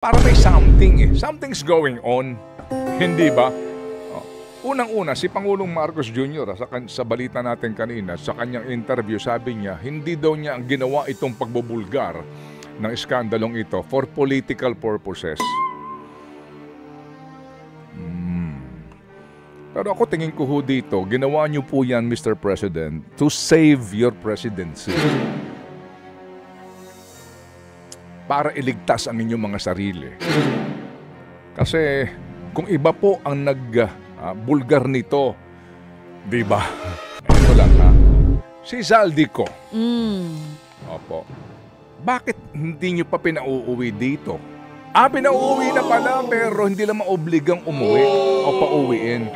Para may something eh. Something's going on. Hindi ba? Unang-una, si Pangulong Marcos Jr. Sa balita natin kanina, sa kanyang interview, sabi niya, hindi daw niya ang ginawa itong pagbubulgar ng iskandalong ito for political purposes. Pero ako tingin ko ho dito, ginawa niyo po yan, Mr. President, to save your presidency. Para iligtas ang inyong mga sarili. Kasi kung iba po ang nagbulgar nito, di ba? Ito lang ha. Si Zaldico. Opo. Bakit hindi nyo pa pinauuwi dito? Pinauuwi na pala pero hindi lang maobligang umuwi o pauwiin.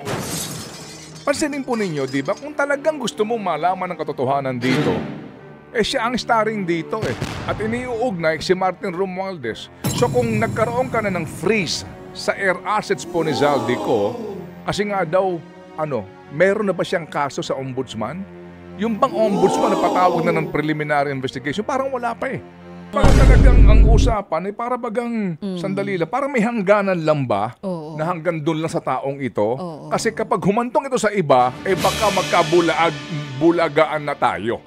Pansinin po ninyo, di ba? Kung talagang gusto mong malaman ng katotohanan dito, siya ang starring dito eh. At iniuugnay si Martin Romualdez. So kung nagkaroon ka na ng freeze sa air assets po ni Zaldico, kasi nga daw, meron na ba siyang kaso sa ombudsman? Yung bang ombudsman na patawag na ng preliminary investigation, parang wala pa eh. Parang talagang ang usapan ay para bagang sandali lang. Parang may hangganan lang ba na hanggang doon lang sa taong ito? Kasi kapag humantong ito sa iba, baka magkabulagaan na tayo.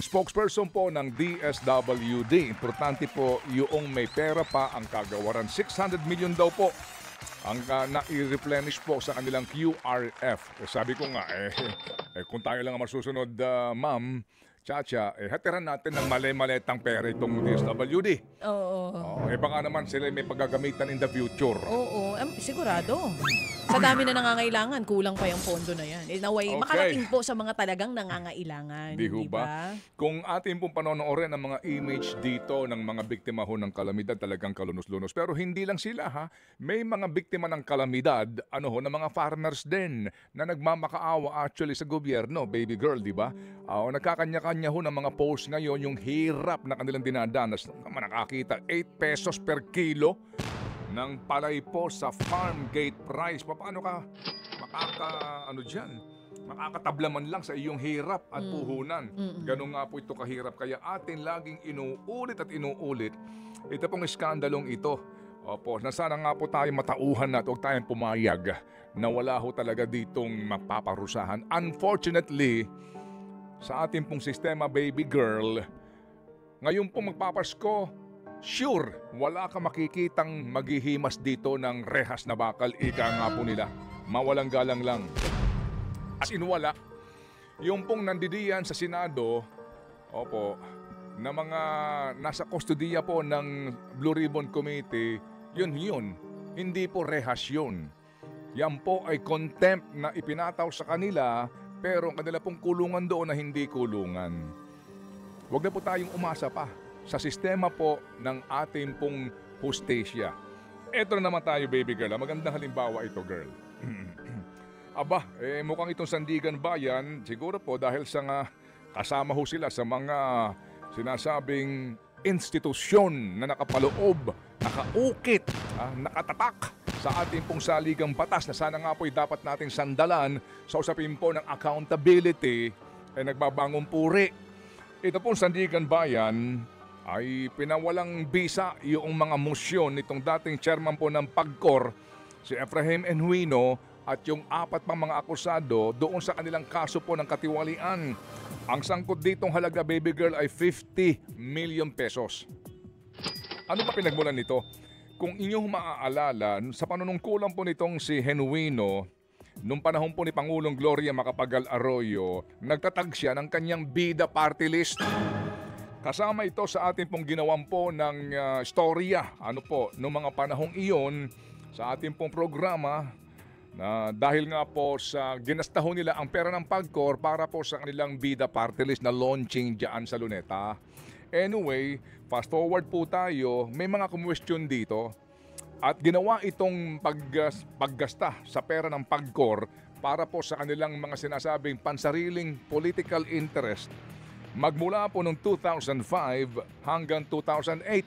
Spokesperson po ng DSWD. Importante po yung may pera pa ang kagawaran. 600 million daw po ang na-replenish po sa kanilang QRF. Sabi ko nga, kung tayo lang ang masusunod, ma'am, Chacha, hatiran natin ng mali-maletang pera itong DSWD. Baka naman sila may paggagamitan in the future. Sigurado. Sa dami na nangangailangan, kulang pa yung pondo na yan. Naway, makarating po sa mga talagang nangangailangan. Di ba? Kung atin pong panonoorin ang mga image dito ng mga biktima ho ng kalamidad, talagang kalunos-lunos. Pero hindi lang sila ha. May mga biktima ng kalamidad, ng mga farmers din na nagmamakaawa actually sa gobyerno, baby girl, di ba? Nagkakanya-kanya ho ng mga post ngayon, yung hirap na kanilang dinadanas. Nakakita, 8 pesos per kilo ng palay po sa farm gate price. Paano ka makakatablaman lang sa iyong hirap at puhunan. Ganun nga po ito kahirap. Kaya atin laging inuulit at inuulit ito pong iskandalong ito. Na sana nga po tayo matauhan at huwag tayong pumayag na wala ho talaga ditong mapaparusahan. Unfortunately, sa ating pong sistema, baby girl, ngayon pong magpapasko, sure, wala ka makikitang maghihimas dito ng rehas na bakal. Ika nga po nila, mawalang galang lang. As in wala. Yung pong nandidiyan sa Senado, na mga nasa kustodiya po ng Blue Ribbon Committee, yun. Hindi po rehas yun. Yan po ay contempt na ipinataw sa kanila, pero ang kanila pong kulungan doon na hindi kulungan. Huwag na po tayong umasa pa sa sistema po ng ating pong hustisya. Eto na naman tayo, baby girl. Magandang halimbawa ito, girl. Mukhang itong Sandigan Bayan, siguro po dahil sa kasama ho sila sa mga sinasabing institusyon na nakapaloob, nakaukit, nakatatak sa ating pong saligang batas na sana nga po dapat nating sandalan sa usapin po ng accountability nagbabangong puri. Ito pong Sandigan Bayan ay pinawalang bisa yung mga motion nitong dating chairman po ng PAGCOR, si Efraim Enjuino, at yung 4 pang mga akusado doon sa kanilang kaso po ng katiwalian. Ang sangkot ditong halaga, baby girl, ay 50 million pesos. Ano pa pinagmulan nito? Kung inyong maaalala, sa panunungkulan po nitong si Enjuino, nung panahon po ni Pangulong Gloria Macapagal Arroyo, nagtatag siya ng kanyang bida party list. Kasama ito sa ating pong ginawan po ng storya, noong mga panahong iyon sa ating pong programa na dahil nga po sa ginastahon nila ang pera ng PAGCOR para po sa kanilang bida party list na launching dyan sa Luneta. Anyway, fast forward po tayo, may mga question dito at ginawa itong paggasta sa pera ng PAGCOR para po sa kanilang mga sinasabing pansariling political interest magmula po noong 2005 hanggang 2008.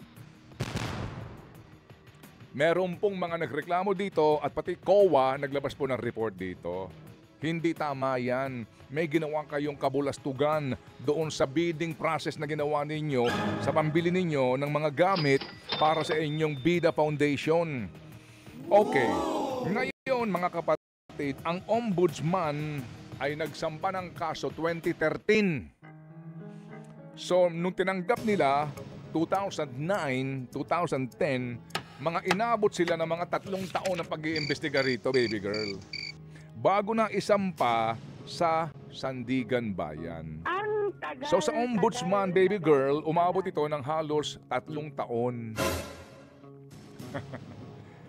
Meron pong mga nagreklamo dito at pati COA naglabas po ng report dito. Hindi tama yan. May ginawa kayong kabulastugan doon sa bidding process na ginawa ninyo sa pambili ninyo ng mga gamit para sa inyong Bida Foundation. Okay. Ngayon mga kapatid, ang ombudsman ay nagsampa ng kaso 2013. So, nung tinanggap nila, 2009, 2010, mga inabot sila ng mga 3 taon na pag-iimbestiga rito, baby girl. Bago na isampa sa Sandigan Bayan. So sa ombudsman, baby girl, umabot ito ng halos 3 taon.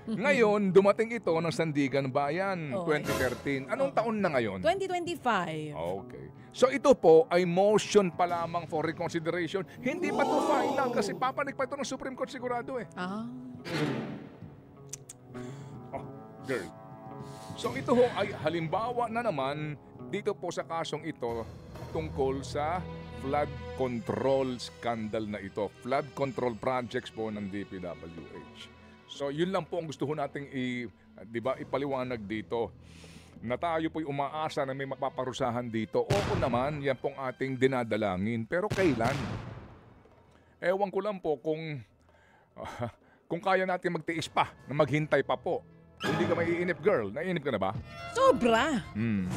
Ngayon, dumating ito ng Sandigan Bayan, 2013. Anong taon na ngayon? 2025. Okay. So ito po ay motion pa lamang for reconsideration. Hindi pa ito final kasi papanig pa ito ng Supreme Court sigurado eh. Oh, girl. So ito ho ay halimbawa na naman dito po sa kasong ito tungkol sa flood control scandal na ito. Flood control projects po ng DPWH. So yun lang po ang gusto ho nating ipaliwanag dito. Na tayo po'y umaasa na may mapaparusahan dito. Oo naman, yan pong ating dinadalangin. Pero kailan? Ewan ko lang po kung kaya natin magtiis pa, na maghintay pa po. Hindi ka maiinip, girl. Naiinip ka na ba? Sobra!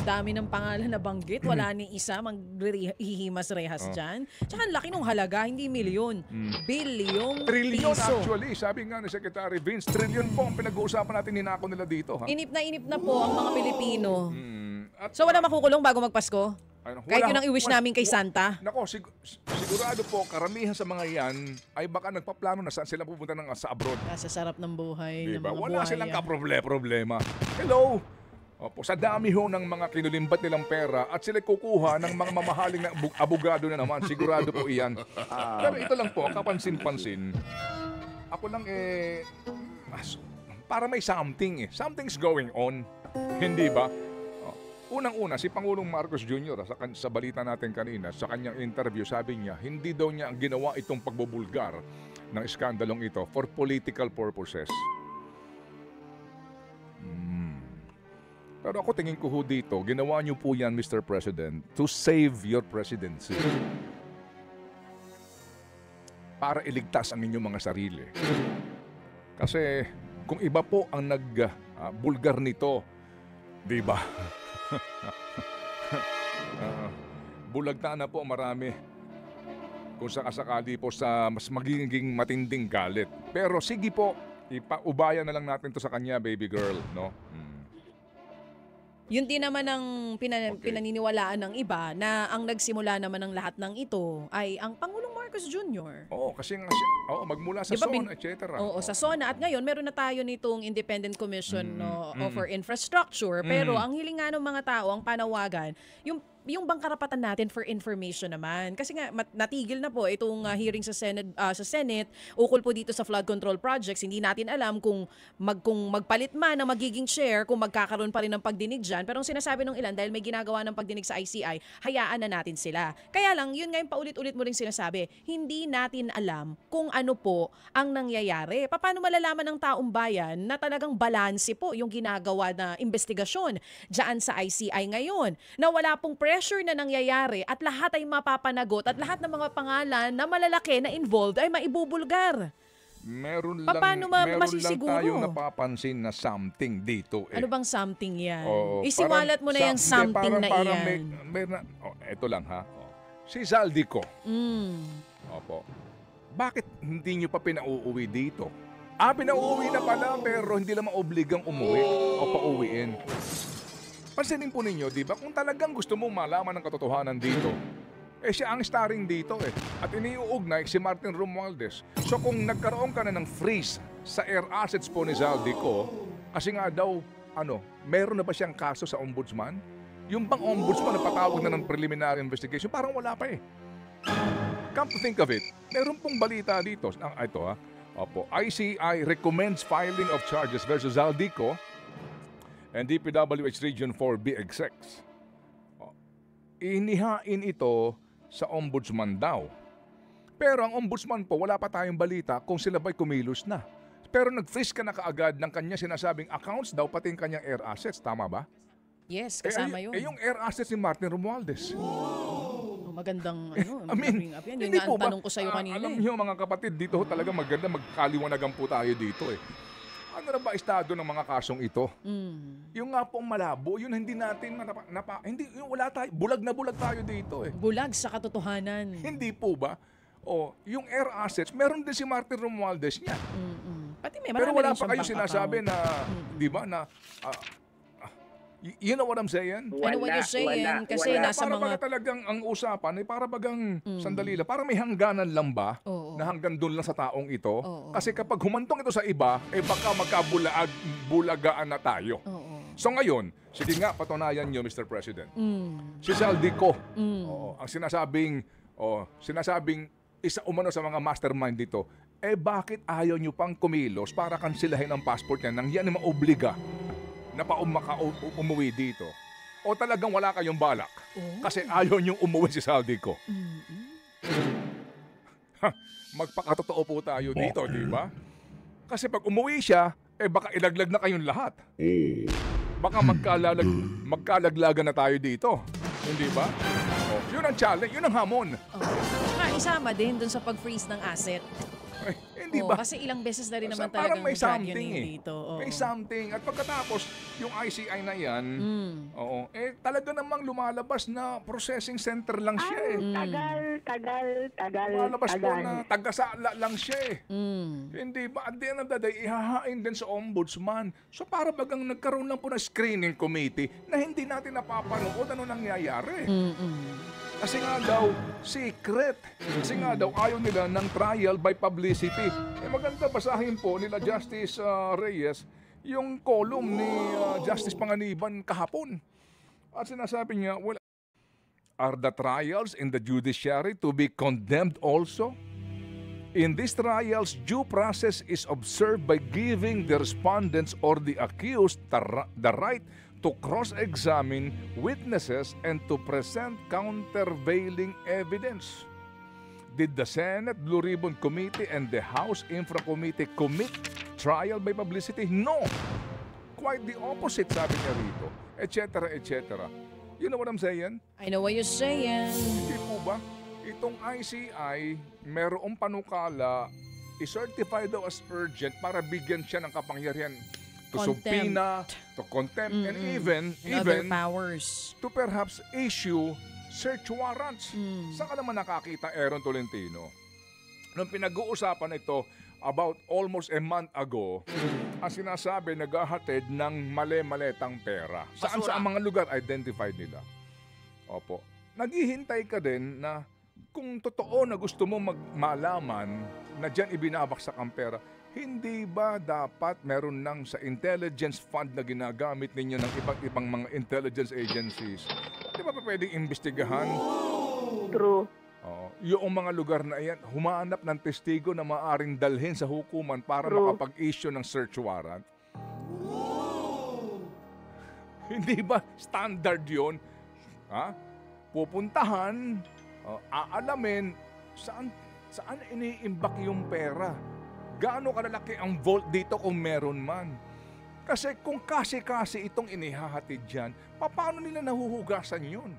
Dami ng pangalan na banggit. Wala ni isa maghihimas-rehas dyan. Tsaka ang laki ng halaga, hindi milyon. Bilyong Trilyon piso. actually. Sabi nga ni Secretary Vince, trilyon po ang pinag-uusapan natin ninako nila dito. Ha? Inip na po ang mga Pilipino. At, So wala makukulong bago magpasko? Kahit yun ang i-wish namin kay wala. Santa? Nako, sigurado po, karamihan sa mga yan ay baka nagpaplano na saan sila pupunta sa abroad. Nasa sarap ng buhay, Diba? ng mga Wala buhaya. silang problema. Hello! Opo, sa dami ho ng mga kinulimbat nilang pera at sila kukuha ng mga mamahaling na abogado na naman. Sigurado po iyan. Pero ito lang po, kapansin-pansin. Ako lang para may something Something's going on. Hindi ba? Unang-una, si Pangulong Marcos Jr. sa balita natin kanina, sa kanyang interview, sabi niya, hindi daw niya ginawa itong pagbubulgar ng iskandalong ito for political purposes. Pero ako tingin ko ho dito, ginawa niyo po yan, Mr. President, to save your presidency. Para iligtas ang inyong mga sarili. Kasi kung iba po ang nagbulgar nito, di ba? Bulagta na po marami kung sakasakali po sa mas magiging matinding galit. Pero sige po, ipaubaya na lang natin to sa kanya, baby girl, no? Yun din naman ang pinaniniwalaan ng iba na ang nagsimula naman ng lahat ng ito ay ang Pangulong Marcos Jr. Oo, kasi nga magmula sa Diba, SONA, etc. Oo, sa SONA. At ngayon, meron na tayo nitong Independent Commission for Infrastructure. Pero ang hiling nga ng mga tao, ang panawagan, yung bang karapatan natin for information naman. Kasi nga, natigil na po itong hearing sa Senate, ukol po dito sa flood control projects. Hindi natin alam kung magpalit man ang magiging chair, kung magkakaroon pa rin ng pagdinig dyan. Pero ang sinasabi ng ilan, dahil may ginagawa ng pagdinig sa ICI, hayaan na natin sila. Kaya lang, yun nga yung paulit-ulit mo rin sinasabi, hindi natin alam kung ano po ang nangyayari. Paano malalaman ng taong bayan na talagang balanse po yung ginagawa na investigasyon dyan sa ICI ngayon? Na wala pong pressure na nangyayari at lahat ay mapapanagot at lahat ng mga pangalan na malalaki na involved ay maibubulgar. Meron Paano lang masisiguro? tayong napapansin na something dito Ano bang something yan? Oo, Isiwalat mo na yung something na iyan. Ito lang ha. Si Zaldico. Opo. Bakit hindi nyo pa pinauuwi dito? Pinauuwi na pala pero hindi lang maobligang umuwi o pauwiin. Pansinin po ninyo, di ba? Kung talagang gusto mong malaman ng katotohanan dito, siya ang starring dito At iniuugnay si Martin Romualdez. So kung nagkaroon ka na ng freeze sa air assets po ni Zaldico, kasi nga daw, meron na ba siyang kaso sa ombudsman? Yung bang ombudsman na patawag na ng preliminary investigation, parang wala pa Come to think of it, meron pong balita dito. Ito Opo, ICI recommends filing of charges versus Zaldico and DPWH Region 4 BXX. Inihain ito sa ombudsman daw. Pero ang ombudsman po, wala pa tayong balita kung sila ba'y kumilos na. Pero nag-freeze ka na kaagad ng kanya sinasabing accounts daw pati yung kanyang air assets. Tama ba? Yes, kasama yun. Yung air assets ni Martin Romualdez. Magandang I mean, bring up yan. Yun hindi nga po ang ba, tanong ko sa'yo kanina. alam niyo mga kapatid, dito talaga maganda magkaliwanagan po tayo dito eh. Ano na ba estado ng mga kasong ito? Yung nga pong malabo, yun hindi natin hindi yung wala tayo, bulag na bulag tayo dito eh. Bulag sa katotohanan. Hindi po ba? O, yung air assets, meron din si Martin Romualdez niya. Pati may Pero marami wala rin pa siyang kayo bank sinasabi account. na, di ba, na, you know what I'm saying? I know what you're saying, kasi nasa para mga... talagang ang usapan ay para bagang sandali lang. Para may hangganan lang ba Oo. na hanggang doon lang sa taong ito? Oo. Kasi kapag humantong ito sa iba, eh baka magkabulagaan na tayo. Oo. So ngayon, sige nga, patunayan nyo, Mr. President. Si Saldico, ang sinasabing isa umano sa mga mastermind dito, eh bakit ayaw nyo pang kumilos para kansilahin ang passport niya nang yan ay maobliga na umuwi dito? O talagang wala kayong balak? Kasi ayaw niyong umuwi si Saldico. Magpakatotoo po tayo dito, di ba? Kasi pag umuwi siya, eh baka ilaglag na kayong lahat. Baka magkalaglagan na tayo dito. Hindi ba? Yun ang challenge, yun ang hamon. Isama din dun sa pag-freeze ng asset. Ay, hindi ba? Kasi ilang beses na rin naman Parang talagang may something dito. May something. At pagkatapos, yung ICI na yan, talaga namang lumalabas na processing center lang siya eh. Tagal. Lumalabas po na tagasala lang siya eh. Hindi ba? At the end of the day, ihahain din sa ombudsman. So para bagang nagkaroon lang po ng screening committee na hindi natin napapanood ano nangyayari. Kasi nga daw, secret. Kasi nga daw, ayaw nila ng trial by publicity. Eh maganda basahin po nila Justice Reyes yung column ni Justice Panganiban kahapon. At sinasabi niya, well, are the trials in the judiciary to be condemned also? In these trials, due process is observed by giving the respondents or the accused the right to cross-examine witnesses and to present countervailing evidence. Did the Senate Blue Ribbon Committee and the House Infra Committee commit trial by publicity? No! Quite the opposite, sabi niya rito. Etc. etc. You know what I'm saying? I know what you're saying. Hindi po ba? Itong ICI, merong panukala, i-certify daw as urgent para bigyan siya ng kapangyarihan to subpoena, to contempt, and even other powers to perhaps issue search warrants. Saan ka naman nakakita, Aaron Tolentino? Nung pinag-uusapan ito about almost a month ago, ang sinasabi naghahatid ng mali-maletang pera. Saan sa mga lugar identified nila? Opo. Naghihintay ka din na kung totoo na gusto mo malaman na dyan ibinabaksak ang pera, hindi ba dapat meron nang sa intelligence fund na ginagamit ninyo ng iba't ibang mga intelligence agencies? Di ba pwedeng imbestigahan? True. Yung mga lugar na yan, humanap ng testigo na maaring dalhin sa hukuman para makapag-issue ng search warrant? Hindi ba standard yun? Pupuntahan, aalamin, saan iniimbak yung pera? Gaano kalalaki ang vault dito kung meron man? Kasi kung kasi-kasi itong inihahatid dyan, paano nila nahuhugasan yun?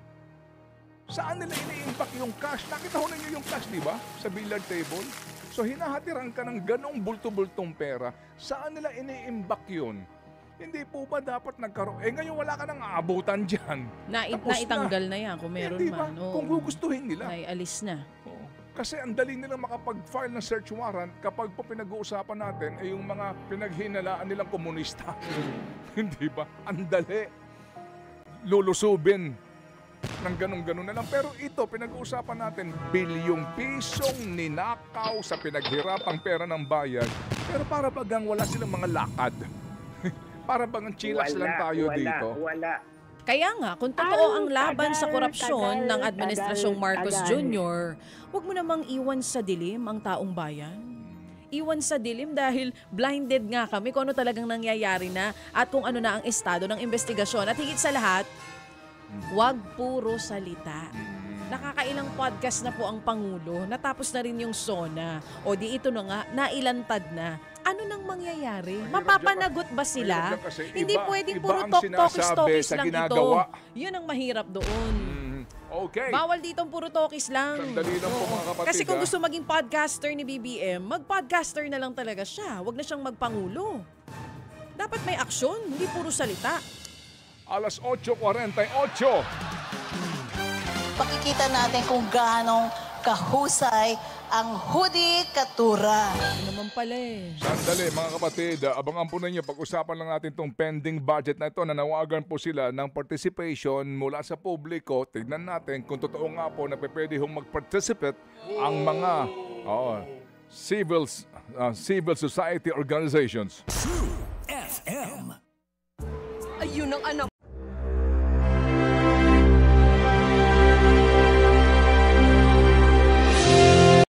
Saan nila ini-impact yung cash? Nakita ho ninyo yung cash, di ba? Sa billiard table. So hinahatiran ka ng ganong bulto-bultong pera. Saan nila ini-impact yun? Hindi po ba dapat nagkaroon? Ngayon wala ka nang aabutan dyan. Naitanggal na yan kung meron man. Kung gugustuhin nila. Naialis na. Kasi ang dali nilang makapag-file ng search warrant kapag po pinag-uusapan natin ay yung mga pinaghinalaan nilang komunista. Hindi ba? Ang dali. Lulusubin ng ganun-ganun na lang. Pero ito, pinag-uusapan natin, bilyong pisong ninakaw sa pinaghirapang pera ng bayan. Pero para bagang wala silang mga lakad. Para bagang chillax lang tayo dito. Wala. Kaya nga, kung totoo ang laban sa korupsyon ng Administrasyong Marcos Jr., huwag mo namang iwan sa dilim ang taong bayan. Iwan sa dilim dahil blinded nga kami kung ano talagang nangyayari na at kung ano na ang estado ng investigasyon. At higit sa lahat, huwag puro salita. Nakakailang podcast na po ang Pangulo, natapos na rin yung SONA. O di ito na nga, nailantad na. ano nang mangyayari? Mahirap Mapapanagot ba mahirap sila? dyan kasi Hindi iba- pwedeng iba puro ang tokis-tokis sinasabi sa lang ginagawa. ito. Yun ang mahirap doon. Okay. Bawal dito ang puro tokis lang. Sandali lang po, mga kapatid, Kasi kung ha? gusto maging podcaster ni BBM, mag-podcaster na lang talaga siya. Huwag na siyang magpangulo. Dapat may aksyon, hindi puro salita. Alas 8:48. Pakikita natin kung gaano kahusay ang hudikatura. Ano naman pala eh. Sandali mga kapatid, abangan po ninyo, pag-usapan lang natin itong pending budget na ito. Nanawagan po sila ng participation mula sa publiko. Tignan natin kung totoo nga po na pwede hong mag-participate ang mga civil society organizations. Ayun ang anak